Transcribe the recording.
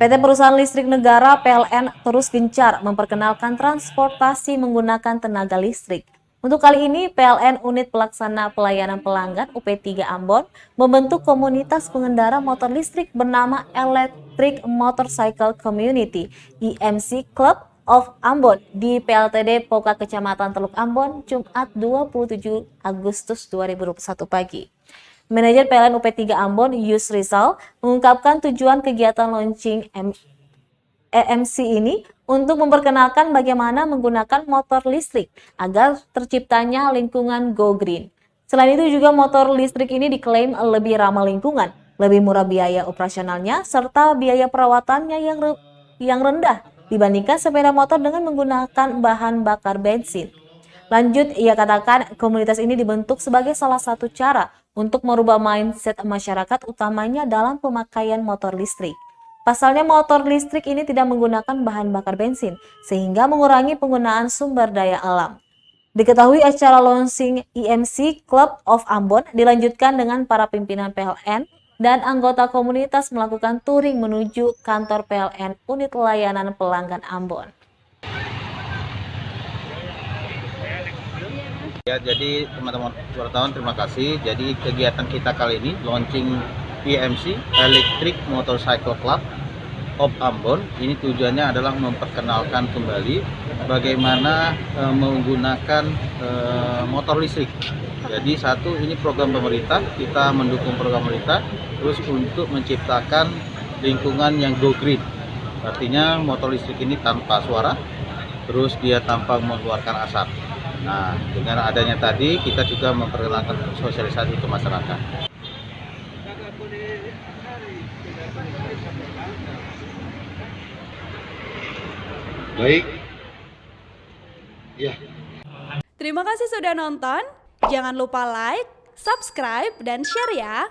PT Perusahaan Listrik Negara (PLN) terus gencar memperkenalkan transportasi menggunakan tenaga listrik. Untuk kali ini, PLN Unit Pelaksana Pelayanan Pelanggan UP3 Ambon membentuk komunitas pengendara motor listrik bernama Electric Motorcycle Community (EMC Club of Ambon) di PLTD Poka Kecamatan Teluk Ambon, Jumat 27 Agustus 2021 pagi. Manajer PLN UP3 Ambon, Yus Rizal, mengungkapkan tujuan kegiatan launching EMC ini untuk memperkenalkan bagaimana menggunakan motor listrik agar terciptanya lingkungan go green. Selain itu juga motor listrik ini diklaim lebih ramah lingkungan, lebih murah biaya operasionalnya, serta biaya perawatannya yang rendah dibandingkan sepeda motor dengan menggunakan bahan bakar bensin. Lanjut, ia katakan komunitas ini dibentuk sebagai salah satu cara untuk merubah mindset masyarakat utamanya dalam pemakaian motor listrik. Pasalnya motor listrik ini tidak menggunakan bahan bakar bensin, sehingga mengurangi penggunaan sumber daya alam. Diketahui acara launching EMC Club of Ambon dilanjutkan dengan para pimpinan PLN dan anggota komunitas melakukan touring menuju kantor PLN Unit Layanan Pelanggan Ambon. Ya, jadi teman-teman wartawan terima kasih. Jadi kegiatan kita kali ini launching EMC Electric Motorcycle Club of Ambon. Ini tujuannya adalah memperkenalkan kembali bagaimana menggunakan motor listrik. Jadi satu, ini program pemerintah, kita mendukung program pemerintah terus untuk menciptakan lingkungan yang go green. Artinya motor listrik ini tanpa suara, terus dia tanpa mengeluarkan asap. Nah, dengan adanya tadi kita juga memperkenalkan sosialisasi ke masyarakat. Baik. Ya. Terima kasih sudah nonton. Jangan lupa like, subscribe, dan share ya.